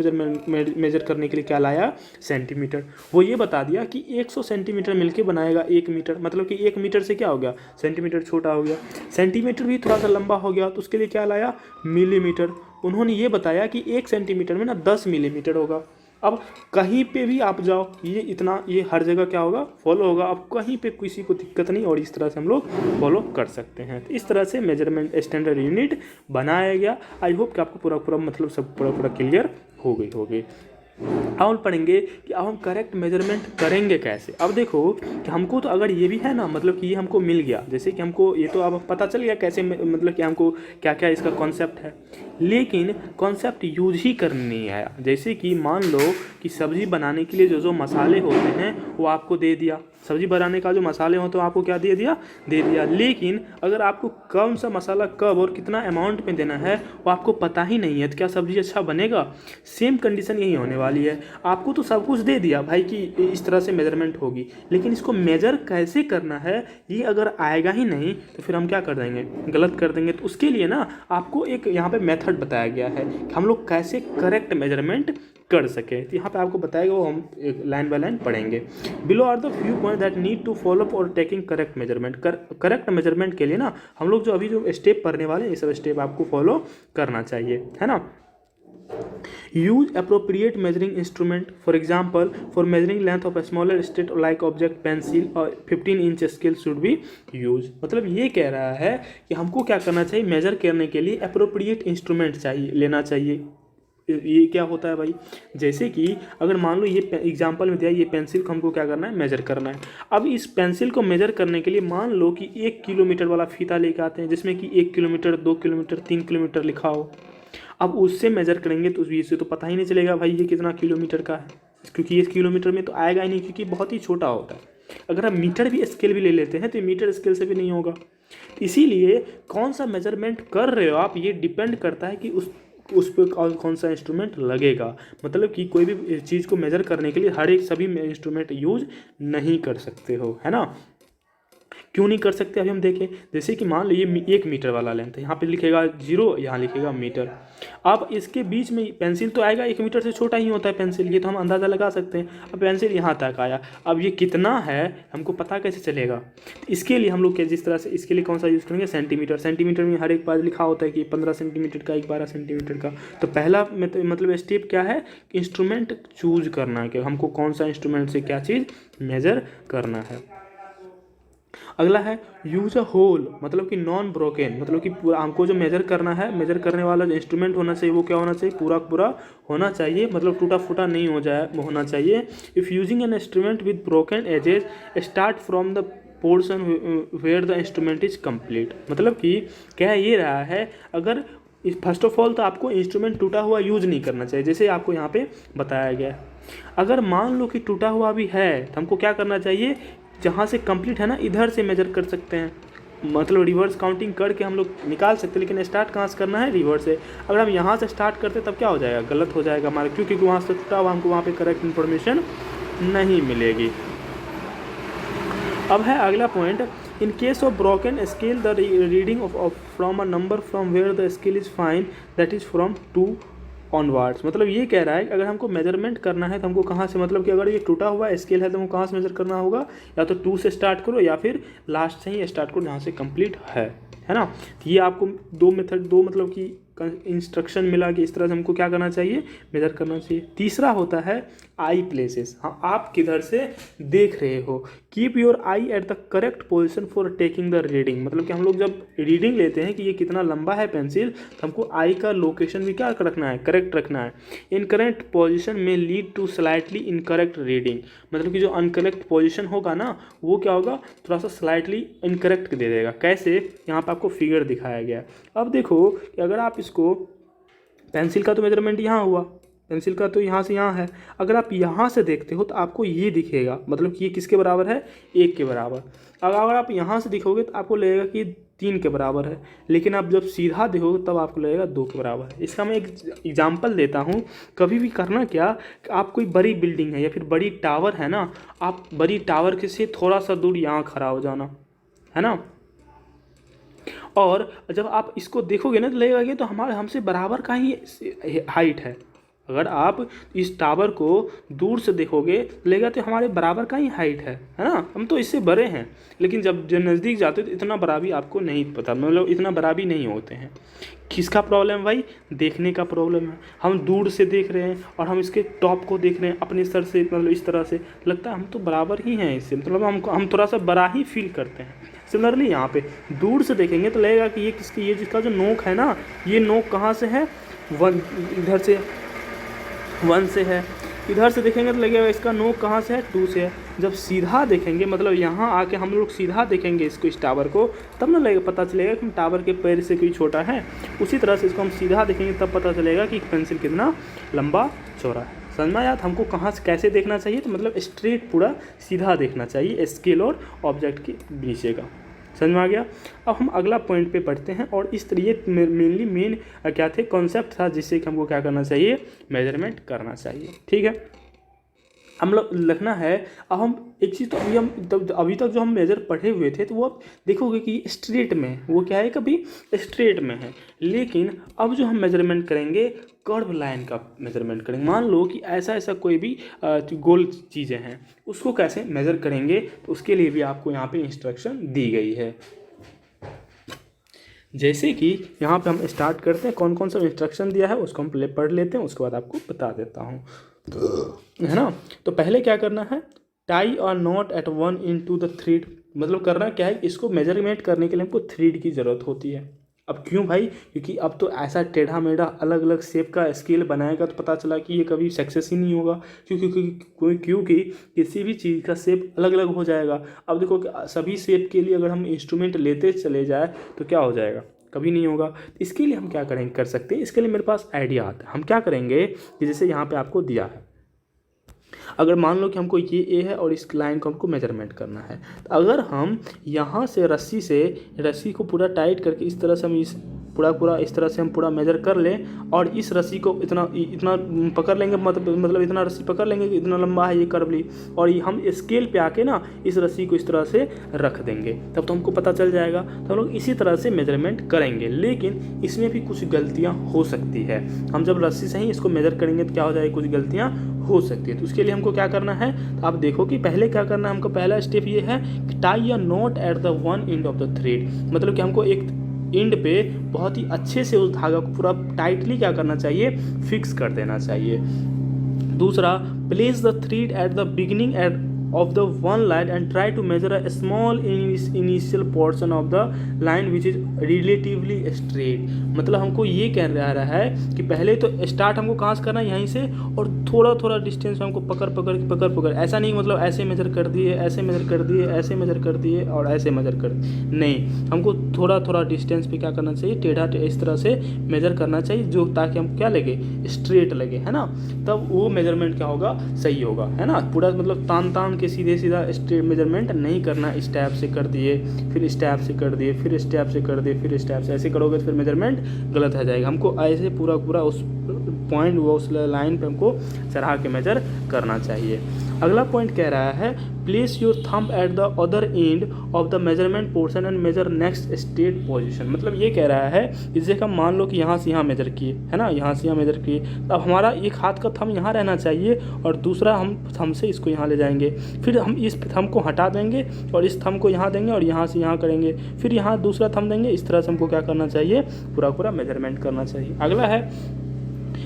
मेजर करने के लिए क्या लाया, सेंटीमीटर। वो ये बता दिया कि 100 सेंटीमीटर मिलके बनाएगा 1 मीटर, मतलब कि 1 मीटर से क्या हो गया, सेंटीमीटर छोटा हो गया। सेंटीमीटर भी थोड़ा सा लंबा हो गया, तो उसके लिए क्या लाया, मिलीमीटर। उन्होंने ये बताया कि 1 सेंटीमीटर में ना 10 मिलीमीटर होगा। अब कहीं पे भी आप जाओ, ये हर जगह क्या होगा, फॉलो होगा। अब कहीं पे किसी को दिक्कत नहीं, और इस तरह से हम लोग फॉलो कर सकते हैं। तो इस तरह से मेजरमेंट स्टैंडर्ड यूनिट बनाया गया। आई होप कि आपको पूरा मतलब सब पूरा क्लियर हो गई। अब हम पढ़ेंगे कि अब हम करेक्ट मेजरमेंट करेंगे कैसे। अब देखो कि हमको तो अगर ये भी है ना, मतलब कि ये हमको मिल गया, जैसे कि हमको ये तो अब पता चल गया कैसे, मतलब कि हमको क्या क्या इसका कॉन्सेप्ट है, लेकिन कॉन्सेप्ट यूज ही करने नहीं आया। जैसे कि मान लो कि सब्ज़ी बनाने के लिए जो जो मसाले होते हैं वो आपको दे दिया, सब्ज़ी बनाने का जो मसाले होते हैं आपको क्या दे दिया, लेकिन अगर आपको कौन सा मसाला कब और कितना अमाउंट में देना है वो आपको पता ही नहीं है, तो क्या सब्ज़ी अच्छा बनेगा। सेम कंडीशन यही होने वाली है। आपको तो सब कुछ दे दिया भाई कि इस तरह से मेजरमेंट होगी, लेकिन इसको मेजर कैसे करना है ये अगर आएगा ही नहीं तो फिर हम क्या कर देंगे, गलत कर देंगे। तो उसके लिए ना आपको एक यहाँ पे मेथड बताया गया है कि हम लोग कैसे करेक्ट मेजरमेंट कर सके। तो यहाँ पे आपको बताएगा, वो हम एक लाइन बाय लाइन पढ़ेंगे। Below are the few point that need to follow for taking correct measurement. Correct measurement के लिए ना हम लोग अभी जो स्टेप पढ़ने वाले हैं, ये सब स्टेप आपको फॉलो करना चाहिए, है ना। Use appropriate measuring instrument, for example for measuring length of a smaller state like object pencil और 15 inch scale should be use. मतलब ये कह रहा है कि हमको क्या करना चाहिए, मेजर करने के लिए अप्रोप्रिएट इंस्ट्रूमेंट लेना चाहिए। ये क्या होता है भाई, जैसे कि अगर मान लो ये एग्जांपल में दिया, ये पेंसिल को हमको क्या करना है, मेजर करना है। अब इस पेंसिल को मेजर करने के लिए मान लो कि 1 किलोमीटर वाला फीता लेके आते हैं, जिसमें कि 1 किलोमीटर 2 किलोमीटर 3 किलोमीटर लिखा हो। अब उससे मेजर करेंगे तो इससे तो पता ही नहीं चलेगा भाई ये कितना किलोमीटर का है, क्योंकि ये किलोमीटर में तो आएगा ही नहीं, क्योंकि बहुत ही छोटा होता है। अगर हम मीटर भी स्केल भी ले लेते हैं तो मीटर स्केल से भी नहीं होगा। इसीलिए कौन सा मेजरमेंट कर रहे हो आप, ये डिपेंड करता है कि उस पर कौन सा इंस्ट्रूमेंट लगेगा। मतलब कि कोई भी चीज़ को मेज़र करने के लिए हर एक सभी इंस्ट्रूमेंट यूज नहीं कर सकते हो, है ना। क्यों नहीं कर सकते अभी हम देखें। जैसे कि मान लीजिए 1 मीटर वाला लेंथ है, यहाँ पे लिखेगा 0, यहाँ लिखेगा मीटर। अब इसके बीच में पेंसिल तो आएगा, 1 मीटर से छोटा ही होता है पेंसिल, ये तो हम अंदाज़ा लगा सकते हैं। अब पेंसिल यहाँ तक आया, अब ये कितना है हमको पता कैसे चलेगा। इसके लिए हम लोग जिस तरह से इसके लिए कौन सा यूज़ करेंगे, सेंटीमीटर। सेंटीमीटर में हर एक बार लिखा होता है कि 15 सेंटीमीटर का, 12 सेंटीमीटर का। तो पहला मतलब स्टेप क्या है, इंस्ट्रूमेंट चूज करना है कि हमको कौन सा इंस्ट्रूमेंट से क्या चीज़ मेजर करना है। अगला है यूज अ होल, मतलब कि नॉन ब्रोकन, मतलब कि पूरा हमको जो मेजर करना है, मेजर करने वाला जो इंस्ट्रूमेंट होना चाहिए वो क्या होना चाहिए, पूरा पूरा होना चाहिए, मतलब टूटा फूटा नहीं होना चाहिए। If using an instrument with broken edges, start from the portion where the instrument is complete. मतलब कि कह ये रहा है, अगर फर्स्ट ऑफ ऑल तो आपको इंस्ट्रूमेंट टूटा हुआ यूज नहीं करना चाहिए, जैसे आपको यहाँ पे बताया गया है। अगर मान लो कि टूटा हुआ भी है तो हमको क्या करना चाहिए, जहाँ से कंप्लीट है ना इधर से मेजर कर सकते हैं, मतलब रिवर्स काउंटिंग करके हम लोग निकाल सकते हैं। लेकिन स्टार्ट कहाँ से करना है, रिवर्स से। अगर हम यहाँ से स्टार्ट करते तब क्या हो जाएगा, गलत हो जाएगा हमारा, क्योंकि वहाँ से टूटा हुआ हमको वहाँ पे करेक्ट इन्फॉर्मेशन नहीं मिलेगी। अब है अगला point, in case of broken scale the reading of from a number from where the scale is fine, that is from 2 onwards. मतलब ये कह रहा है कि अगर हमको मेजरमेंट करना है तो हमको कहाँ से, मतलब कि अगर ये टूटा हुआ स्केल है तो हमको कहाँ से मेजर करना होगा, या तो 2 से स्टार्ट करो या फिर लास्ट से ही स्टार्ट करो जहाँ से कंप्लीट है ना। तो ये आपको दो मतलब कि इंस्ट्रक्शन मिला कि इस तरह से हमको क्या करना चाहिए, मेजर करना चाहिए। तीसरा होता है आई प्लेसेस, हाँ आप किधर से देख रहे हो। Keep your I at the correct position for taking the reading, मतलब कि हम लोग जब रीडिंग लेते हैं कि ये कितना लंबा है पेंसिल, तो हमको आई का लोकेशन भी क्या रखना है, करेक्ट रखना है। इनकरेक्ट पोजिशन में lead to slightly incorrect reading, मतलब कि जो अनकरेक्ट पोजिशन होगा ना वो क्या होगा, थोड़ा सा स्लाइटली इनकरेक्ट दे देगा। कैसे, यहाँ पर आपको फिगर दिखाया गया। अब देखो कि अगर आप इसको, पेंसिल का तो मेजरमेंट यहाँ हुआ, पेंसिल का तो यहाँ से यहाँ है, अगर आप यहाँ से देखते हो तो आपको ये दिखेगा, मतलब कि ये किसके बराबर है, 1 के बराबर। अगर आप यहाँ से दिखोगे तो आपको लगेगा कि 3 के बराबर है, लेकिन आप जब सीधा देखोगे तब आपको लगेगा 2 के बराबर है। इसका मैं एक एग्जाम्पल देता हूँ। कभी भी करना क्या कि आप कोई बड़ी बिल्डिंग है या फिर बड़ी टावर है ना, आप बड़ी टावर के से थोड़ा सा दूर यहाँ खड़ा हो जाना, है ना, और जब आप इसको देखोगे ना तो लगेगा कि तो हमारे हमसे बराबर का ही हाइट है। अगर आप इस टावर को दूर से देखोगे तो लगेगा तो हमारे बराबर का ही हाइट है ना, हम तो इससे बड़े हैं। लेकिन जब नज़दीक जाते तो इतना बड़ा भी आपको नहीं पता, मतलब इतना बड़ा भी नहीं होते हैं। किसका प्रॉब्लम भाई, देखने का प्रॉब्लम है। हम दूर से देख रहे हैं और हम इसके टॉप को देख रहे हैं अपने सर से, मतलब इस तरह से लगता है हम तो बराबर ही हैं इससे, मतलब हम थोड़ा सा बड़ा ही फील करते हैं। सिमिलरली यहाँ पे दूर से देखेंगे तो लगेगा कि ये किसकी, ये जिसका जो नोक है ना, ये नोक कहाँ से है, 1 इधर से 1 से है। इधर से देखेंगे तो लगेगा इसका नोक कहाँ से है, 2 से है। जब सीधा देखेंगे, मतलब यहाँ आके हम लोग सीधा देखेंगे इसको, इस टावर को, तब ना लगेगा, पता चलेगा कि टावर के पैर से कोई छोटा है। उसी तरह से इसको हम सीधा देखेंगे तब पता चलेगा कि पेंसिल कितना लंबा चौड़ा है। समझ में आया हमको कहाँ से कैसे देखना चाहिए, तो मतलब स्ट्रेट पूरा सीधा देखना चाहिए स्केल और ऑब्जेक्ट के बीच का। समझ में आ गया। अब हम अगला पॉइंट पे बढ़ते हैं, और इस तरह मेन क्या थे, कॉन्सेप्ट था जिससे कि हमको क्या करना चाहिए, मेजरमेंट करना चाहिए। ठीक है, हम लोग लिखना है। अब हम एक चीज़, तो अभी तक जो हम मेजर पढ़े हुए थे तो वो अब देखोगे कि स्ट्रेट में, वो क्या है, कभी स्ट्रेट में है। लेकिन अब जो हम मेजरमेंट करेंगे, कर्व लाइन का मेजरमेंट करेंगे। मान लो कि ऐसा कोई भी गोल चीज़ें हैं, उसको कैसे मेजर करेंगे, तो उसके लिए भी आपको यहाँ पे इंस्ट्रक्शन दी गई है। जैसे कि यहाँ पे हम स्टार्ट करते हैं, कौन कौन सा इंस्ट्रक्शन दिया है उसको हम पढ़ लेते हैं, उसके बाद आपको बता देता हूँ, है ना। तो पहले क्या करना है, टाई और not at 1 into the thread, मतलब करना क्या है, इसको मेजरमेंट करने के लिए हमको थ्रेड की ज़रूरत होती है। अब क्यों भाई, क्योंकि अब तो ऐसा टेढ़ा मेढ़ा अलग अलग शेप का स्केल बनाएगा तो पता चला कि ये कभी सक्सेस ही नहीं होगा, क्योंकि किसी भी चीज़ का शेप अलग अलग हो जाएगा। अब देखो कि सभी शेप के लिए अगर हम इंस्ट्रूमेंट लेते चले जाए तो क्या हो जाएगा, कभी नहीं होगा। इसके लिए हम क्या करेंगे, कर सकते हैं, इसके लिए मेरे पास आइडिया आता है। हम क्या करेंगे कि जैसे यहाँ पे आपको दिया है, अगर मान लो कि हमको ये ए है और इस लाइन को हमको मेजरमेंट करना है, तो अगर हम यहाँ से रस्सी को पूरा टाइट करके इस तरह से हम इस पूरा इस तरह से हम पूरा मेजर कर लें और इस रस्सी को इतना इतना पकड़ लेंगे, मतलब इतना रस्सी पकड़ लेंगे कि इतना लंबा है ये कर्व ली, और ये हम स्केल पे आके ना इस रस्सी को इस तरह से रख देंगे, तब तो हमको पता चल जाएगा। तो हम लोग इसी तरह से मेजरमेंट करेंगे, लेकिन इसमें भी कुछ गलतियाँ हो सकती है। हम जब रस्सी से ही इसको मेजर करेंगे तो क्या हो जाएगी, कुछ गलतियाँ हो सकती है। तो उसके लिए हमको क्या करना है, तो आप देखो कि पहले क्या करना है हमको। पहला स्टेप ये है कि tie a not at the one and of the thread, मतलब कि हमको एक एंड पे बहुत ही अच्छे से उस धागा को पूरा टाइटली क्या करना चाहिए, फिक्स कर देना चाहिए। दूसरा, place the thread at the beginning eight of the one line and try to measure a small initial portion of the line which is relatively straight। मतलब हमको ये कह रहा है कि पहले तो स्टार्ट हमको कहाँ से करना है, यहीं से, और थोड़ा थोड़ा डिस्टेंस में हमको पकड़ ऐसा नहीं मतलब ऐसे मेजर कर दिए, ऐसे मेजर कर दिए, ऐसे मेजर कर दिए और ऐसे मेजर कर दिए, नहीं, हमको थोड़ा थोड़ा डिस्टेंस पे क्या करना चाहिए, टेढ़ा इस तरह से मेजर करना चाहिए, जो ताकि हम क्या लगे, स्ट्रेट लगे, है ना, तब वो मेजरमेंट क्या होगा, सही होगा, है ना। पूरा मतलब तान के सीधे सीधा स्ट्रेट मेजरमेंट नहीं करना, इस टाइप से कर दिए, फिर इस टाइप से कर दिए, फिर इस टाइप से कर दिए, फिर इस टाइप से, ऐसे करोगे तो फिर मेजरमेंट गलत आ जाएगा। हमको ऐसे पूरा उस पॉइंट व उस लाइन पे हमको चढ़ा के मेजर करना चाहिए। अगला पॉइंट कह रहा है place your thumb at the other end of the measurement portion and measure next state position. मतलब ये कह रहा है, इससे हम मान लो कि यहाँ से यहाँ मेजर किए, है ना, यहाँ से यहाँ मेजर किए, तो अब हमारा एक हाथ का थंब यहाँ रहना चाहिए और दूसरा हम थंब से इसको यहाँ ले जाएंगे, फिर हम इस थंब को हटा देंगे और इस थंब को यहाँ देंगे और यहाँ से यहाँ करेंगे, फिर यहाँ दूसरा थंब देंगे। इस तरह से हमको क्या करना चाहिए, पूरा मेजरमेंट करना चाहिए। अगला है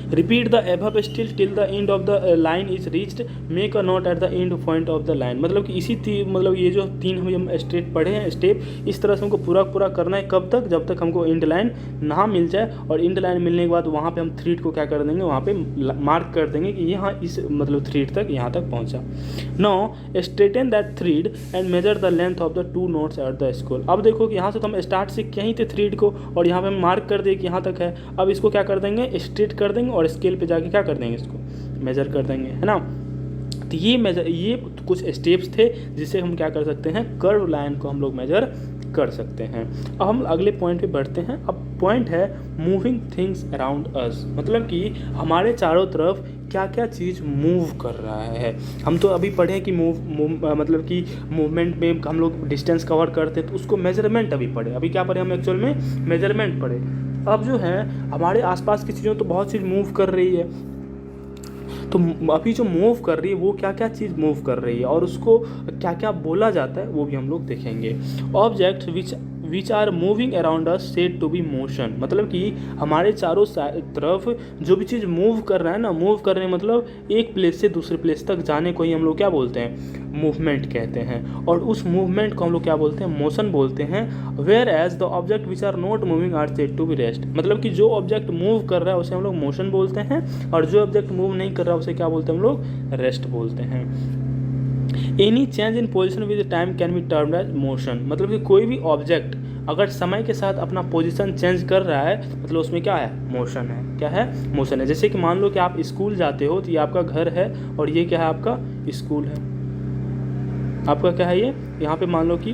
repeat the above still till the end of the line is reached, make a note at the end point of the line. मतलब कि मतलब ये जो तीन हम स्टेप पढ़े हैं स्टेप, इस तरह से हमको पूरा करना है। कब तक, जब तक हमको एंड लाइन ना मिल जाए, और एंड लाइन मिलने के बाद वहाँ पे हम थ्रेड को क्या कर देंगे, वहाँ पे मार्क कर देंगे कि यहाँ इस मतलब थ्रेड तक यहाँ तक पहुँचा। Now straighten that thread and measure the length of the two notes at the scale. अब देखो कि यहाँ से तो हम स्टार्ट से कहीं थे थ्रेड को, और यहाँ पे हम मार्क कर दे कि यहाँ तक है। अब इसको क्या कर देंगे, स्ट्रेट कर देंगे और स्केल पे जाके क्या कर देंगे, इसको मेजर कर देंगे, है ना। तो ये कुछ स्टेप्स थे जिससे हम क्या कर सकते हैं, कर्व लाइन को हम लोग मेजर कर सकते हैं। अब हम अगले पॉइंट पे बढ़ते हैं। अब पॉइंट है मूविंग थिंग्स अराउंड अस, मतलब कि हमारे चारों तरफ क्या क्या चीज़ मूव कर रहा है। हम तो अभी पढ़े कि मतलब कि मूवमेंट में हम लोग डिस्टेंस कवर करते हैं, तो उसको मेजरमेंट अभी पढ़े। अभी क्या पढ़े हम, एक्चुअल में मेजरमेंट पढ़े। अब जो है हमारे आसपास की चीज़ों तो बहुत चीज़ मूव कर रही है, तो अभी जो मूव कर रही है वो क्या क्या चीज़ मूव कर रही है और उसको क्या क्या बोला जाता है वो भी हम लोग देखेंगे। Object which are moving around us said to be motion, मतलब कि हमारे चारों तरफ जो भी चीज़ मूव कर रहा है ना, मूव करने मतलब एक प्लेस से दूसरे प्लेस तक जाने को ही हम लोग क्या बोलते हैं, मूवमेंट कहते हैं। और उस मूवमेंट को हम लोग क्या बोलते हैं, मोशन बोलते हैं। Whereas the object which are not moving are said to be rest, मतलब कि जो ऑब्जेक्ट मूव कर रहा है उसे हम लोग मोशन बोलते हैं, और जो ऑब्जेक्ट मूव नहीं कर रहा है उसे क्या बोलते हैं हम लोग, रेस्ट बोलते हैं। Any change in position with time can be termed as motion, मतलब कि कोई भी ऑब्जेक्ट अगर समय के साथ अपना पोजीशन चेंज कर रहा है मतलब उसमें क्या है, मोशन है। क्या है, मोशन है। जैसे कि मान लो कि आप स्कूल जाते हो, तो ये आपका घर है और ये क्या है, आपका स्कूल है। आपका क्या है, ये यहाँ पे मान लो कि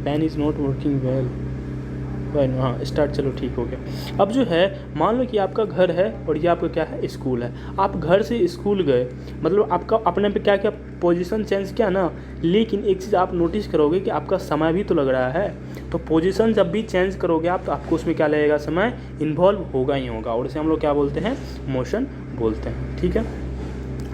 pen is not working well, हाँ स्टार्ट, चलो ठीक हो गया। अब जो है मान लो कि आपका घर है और ये आपका क्या है, स्कूल है। आप घर से स्कूल गए, मतलब आपका अपने पे क्या क्या पोजीशन चेंज किया ना, लेकिन एक चीज़ आप नोटिस करोगे कि आपका समय भी तो लग रहा है। तो पोजीशन जब भी चेंज करोगे आप, तो आपको उसमें क्या लगेगा, समय इन्वॉल्व होगा ही होगा, और इसे हम लोग क्या बोलते हैं, मोशन बोलते हैं। ठीक है,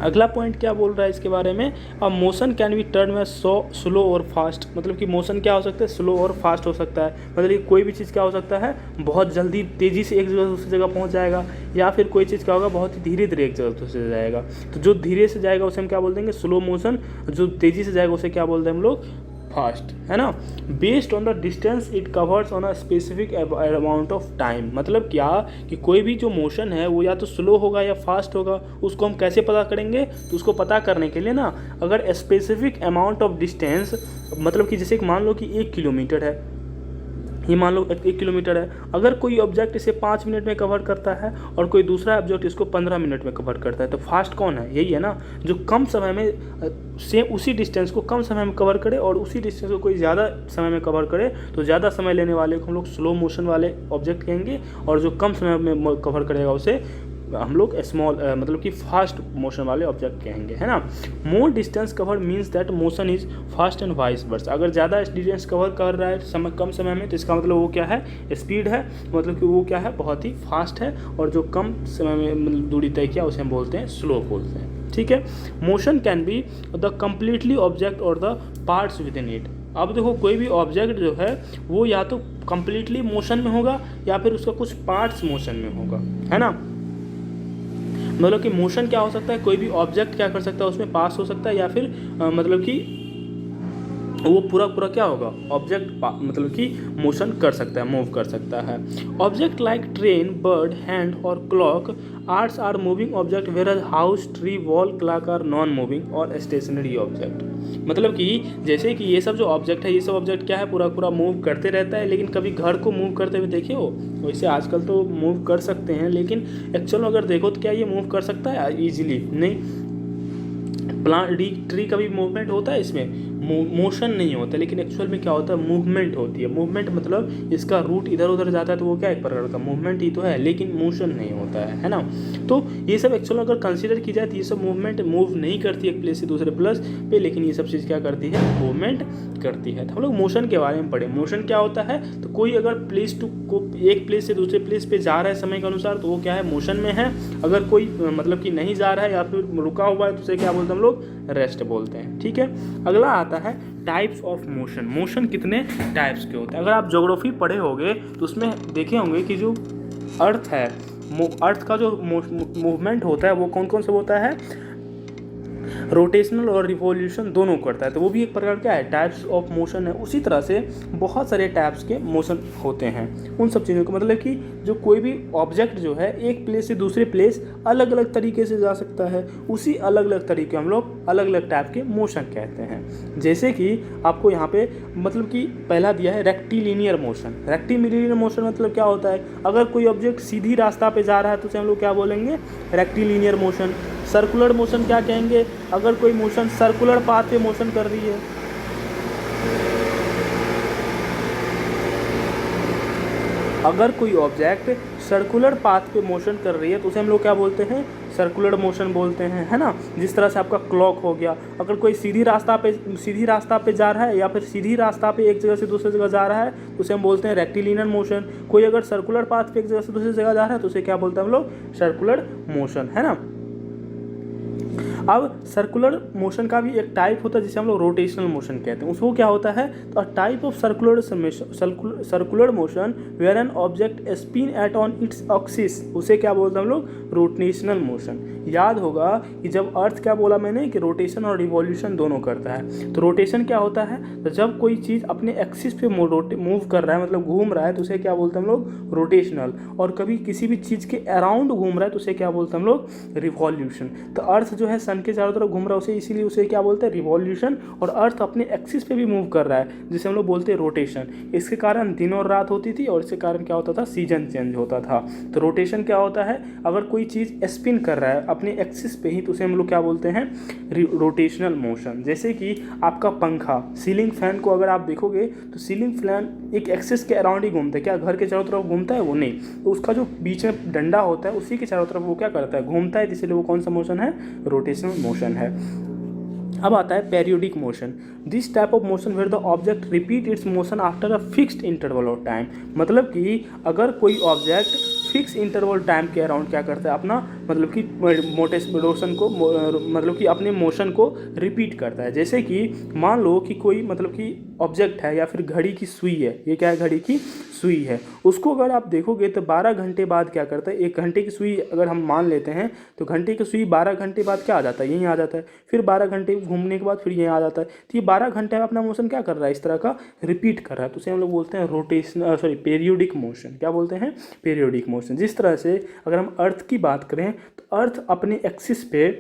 अगला पॉइंट क्या बोल रहा है इसके बारे में, अब मोशन कैन बी टर्न में स्लो और फास्ट, मतलब कि मोशन क्या हो सकता है, स्लो और फास्ट हो सकता है। मतलब कि कोई भी चीज़ क्या हो सकता है, बहुत जल्दी तेज़ी से एक जगह से दूसरी जगह पहुंच जाएगा, या फिर कोई चीज़ क्या होगा, बहुत ही धीरे धीरे एक जगह से जाएगा। तो जो धीरे से जाएगा उसे हम क्या बोल देंगे, स्लो मोशन, जो तेज़ी से जाएगा उसे क्या बोलते हैं हम लोग, फास्ट, है ना। Based on the distance it covers on a specific amount of time, मतलब क्या कि कोई भी जो मोशन है वो या तो स्लो होगा या फास्ट होगा, उसको हम कैसे पता करेंगे, तो उसको पता करने के लिए ना, अगर स्पेसिफिक अमाउंट ऑफ डिस्टेंस, मतलब कि जैसे मान लो कि 1 किलोमीटर है, ये मान लो 1 किलोमीटर है, अगर कोई ऑब्जेक्ट इसे 5 मिनट में कवर करता है और कोई दूसरा ऑब्जेक्ट इसको 15 मिनट में कवर करता है, तो फास्ट कौन है? यही है ना, जो कम समय में सेम उसी डिस्टेंस को कम समय में कवर करे और उसी डिस्टेंस को कोई ज़्यादा समय में कवर करे, तो ज़्यादा समय लेने वाले को हम लोग स्लो मोशन वाले ऑब्जेक्ट कहेंगे, और जो कम समय में कवर करेगा उसे हम लोग स्मॉल मतलब कि फास्ट मोशन वाले ऑब्जेक्ट कहेंगे, है ना। मोर distance cover means that motion is fast and vice versa. अगर ज़्यादा डिस्टेंस कवर कर रहा है समय कम समय में, तो इसका मतलब वो क्या है? स्पीड है, मतलब कि वो क्या है? बहुत ही फास्ट है, और जो कम समय में मतलब दूरी तय किया उसे हम बोलते हैं स्लो बोलते हैं, ठीक है। Motion can be the completely object और the parts within it. अब देखो, कोई भी ऑब्जेक्ट जो है वो या तो कम्प्लीटली मोशन में होगा या फिर उसका कुछ पार्ट्स मोशन में होगा, है ना। मतलब कि मोशन क्या हो सकता है? कोई भी ऑब्जेक्ट क्या कर सकता है? उसमें पास हो सकता है, या फिर मतलब कि वो पूरा पूरा क्या होगा? ऑब्जेक्ट मतलब कि मोशन कर सकता है, मूव कर सकता है। Object like train, bird, hand और clock arts are moving object, where house, tree, wall, clock are non moving और स्टेशनरी ऑब्जेक्ट। मतलब कि जैसे कि ये सब जो ऑब्जेक्ट है, ये सब ऑब्जेक्ट क्या है? पूरा पूरा मूव करते रहता है, लेकिन कभी घर को मूव करते हुए देखे हो? वैसे आजकल तो मूव कर सकते हैं, लेकिन एक्चुअल में अगर देखो तो क्या ये मूव कर सकता है ईजिली? नहीं। प्लांट ट्री का भी मूवमेंट होता है, इसमें मोशन नहीं होता, लेकिन एक्चुअल में क्या होता है? मूवमेंट होती है। मूवमेंट मतलब इसका रूट इधर उधर जाता है, तो वो क्या एक प्रकार का मूवमेंट ही तो है, लेकिन मोशन नहीं होता है ना। तो ये सब एक्चुअल अगर कंसीडर की जाए तो ये सब मूवमेंट मूव नहीं करती एक प्लेस से दूसरे प्लेस पे, लेकिन ये सब चीज़ क्या करती है? मूवमेंट करती है। तो हम लोग मोशन के बारे में पढ़े। मोशन क्या होता है? तो कोई अगर प्लेस टू को एक प्लेस से दूसरे प्लेस पे जा रहा है समय के अनुसार, तो वो क्या है? मोशन में है। अगर कोई मतलब कि नहीं जा रहा है या फिर रुका हुआ है, तो उसे क्या बोलते हैं हम लोग? रेस्ट बोलते हैं, ठीक है। अगला आता है टाइप्स ऑफ मोशन। मोशन कितने टाइप्स के होते हैं? अगर आप ज्योग्राफी पढ़े होंगे तो उसमें देखे होंगे कि जो अर्थ है, अर्थ का जो मूवमेंट होता है वो कौन कौन सा होता है? रोटेशनल और रिवॉल्यूशन दोनों करता है, तो वो भी एक प्रकार क्या है? टाइप्स ऑफ मोशन है। उसी तरह से बहुत सारे टाइप्स के मोशन होते हैं। उन सब चीज़ों का मतलब कि जो कोई भी ऑब्जेक्ट जो है एक प्लेस से दूसरे प्लेस अलग अलग तरीके से जा सकता है, उसी अलग अलग तरीके हम लोग अलग अलग टाइप के मोशन कहते हैं। जैसे कि आपको यहाँ पे मतलब कि पहला दिया है रेक्टिलिनियर मोशन। रेक्टिलिनियर मोशन मतलब क्या होता है? अगर कोई ऑब्जेक्ट सीधी रास्ता पे जा रहा है तो उसे हम लोग क्या बोलेंगे? Rectilinear motion. सर्कुलर मोशन क्या कहेंगे? अगर कोई मोशन सर्कुलर पाथ पे मोशन कर रही है, अगर कोई ऑब्जेक्ट सर्कुलर पाथ पे मोशन कर रही है तो उसे हम लोग क्या बोलते हैं? सर्कुलर मोशन बोलते हैं, है ना। जिस तरह से आपका क्लॉक हो गया, अगर कोई सीधी रास्ता पे जा रहा है या फिर सीधी रास्ता पे एक जगह से दूसरी जगह जा रहा है तो उसे हम बोलते हैं रेक्टिलिनियर मोशन। कोई अगर सर्कुलर पाथ पे एक जगह से दूसरी जगह जा रहा है तो उसे क्या बोलते हैं हम लोग? सर्कुलर मोशन, है ना। अब सर्कुलर मोशन का भी एक टाइप होता है जिसे हम लोग रोटेशनल मोशन कहते हैं। उसको क्या होता है? तो type of circular motion where an object spin at on its axis, उसे क्या बोलते हैं हम लोग? Rotational motion. याद होगा कि जब अर्थ क्या बोला मैंने कि रोटेशन और रिवॉल्यूशन दोनों करता है। तो रोटेशन क्या होता है? तो जब कोई चीज़ अपने एक्सिस पे मूव कर रहा है, मतलब घूम रहा है, तो उसे क्या बोलते हैं हम लोग? रोटेशनल। और कभी किसी भी चीज़ के अराउंड घूम रहा है तो उसे क्या बोलते हैं हम लोग? रिवॉल्यूशन। तो अर्थ जो है सन के चारों तरफ घूम रहा है उसे, इसीलिए उसे क्या बोलते हैं? रिवॉल्यूशन। और अर्थ अपने एक्सिस पे भी मूव कर रहा है जिसे हम लोग बोलते हैं रोटेशन। इसके कारण दिन और रात होती थी, और इसके कारण क्या होता था? सीजन चेंज होता था। तो रोटेशन क्या होता है? अगर कोई चीज़ स्पिन कर रहा है अपने एक्सिस पे ही तो उसे हम लोग क्या बोलते हैं? Rotational motion. जैसे कि आपका पंखा, सीलिंग फैन को अगर आप देखोगे तो सीलिंग फैन एक एक्सिस के अराउंड ही घूमता है। क्या घर के चारों तरफ घूमता है? वो नहीं। तो उसका जो बीच में डंडा होता है उसी के चारों तरफ वो क्या करता है? घूमता है। इसलिए वो कौन सा मोशन है? रोटेशनल मोशन है। अब आता है periodic motion. This type of motion where the object repeat its motion after a fixed interval of time. मतलब कि अगर कोई ऑब्जेक्ट फिक्स इंटरवल टाइम के अराउंड क्या करता है? अपना मतलब कि मोशन को मतलब कि अपने मोशन को रिपीट करता है। जैसे कि मान लो कि कोई मतलब कि ऑब्जेक्ट है या फिर घड़ी की सुई है, ये क्या है? घड़ी की सुई है। उसको अगर आप देखोगे तो 12 घंटे बाद क्या करता है? 1 घंटे की सुई अगर हम मान लेते हैं तो घंटे की सुई 12 घंटे बाद क्या आ जाता है? यहीं आ जाता है। फिर 12 घंटे घूमने के बाद फिर यहीं आ जाता है। तो ये 12 घंटे में अपना मोशन क्या कर रहा है? इस तरह का रिपीट कर रहा है। तो उसे हम लोग बोलते हैं पेरियोडिक मोशन। क्या बोलते हैं? Periodic motion. जिस तरह से अगर हम अर्थ की बात करें तो अर्थ अपने एक्सिस पे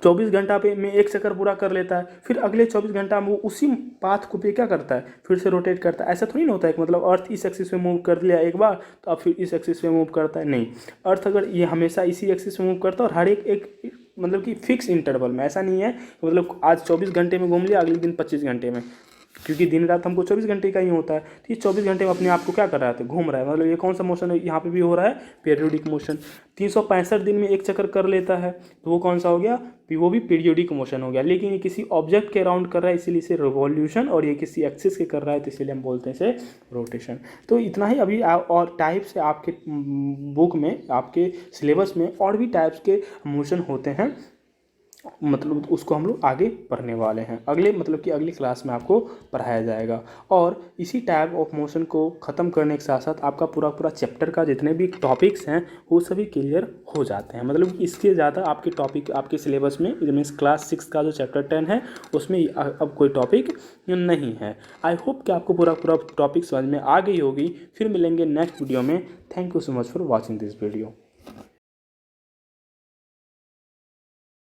24 घंटा पे में एक चक्कर पूरा कर लेता है, फिर अगले 24 घंटा में वो उसी पाथ को पे क्या करता है, फिर से रोटेट करता है। ऐसा थोड़ी ना होता है कि मतलब अर्थ इस एक्सिस में मूव कर लिया एक बार तो अब फिर इस एक्सिस में मूव करता है, नहीं। अर्थ अगर ये हमेशा इसी एक्सिस में मूव करता है और हर एक मतलब कि फिक्स इंटरवल में, ऐसा नहीं है मतलब आज 24 घंटे में घूम लिया अगले दिन 25 घंटे में, क्योंकि दिन रात हमको 24 घंटे का ही होता है। तो ये 24 घंटे में अपने आप को क्या कर रहा है, तो घूम रहा है। मतलब ये कौन सा मोशन है, यहाँ पे भी हो रहा है पीरियोडिक मोशन। 365 दिन में एक चक्कर कर लेता है तो वो कौन सा हो गया, वो भी पीरियोडिक मोशन हो गया। लेकिन ये किसी ऑब्जेक्ट के अराउंड कर रहा है इसीलिए इसे रिवॉल्यूशन, और ये किसी एक्सिस के कर रहा है तो इसीलिए हम बोलते हैं इसे रोटेशन। तो इतना ही अभी और टाइप्स है आपके बुक में, आपके सिलेबस में और भी टाइप्स के मोशन होते हैं, मतलब उसको हम लोग आगे पढ़ने वाले हैं। अगले मतलब कि अगली क्लास में आपको पढ़ाया जाएगा। और इसी टाइप ऑफ मोशन को ख़त्म करने के साथ साथ आपका पूरा चैप्टर का जितने भी टॉपिक्स हैं वो सभी क्लियर हो जाते हैं। मतलब इसके ज़्यादा आपके टॉपिक आपके सिलेबस में मीन्स क्लास 6 का जो चैप्टर 10 है उसमें अब कोई टॉपिक नहीं है। आई होप कि आपको पूरा टॉपिक समझ में आ गई होगी। फिर मिलेंगे नेक्स्ट वीडियो में। Thank you so much for watching this video.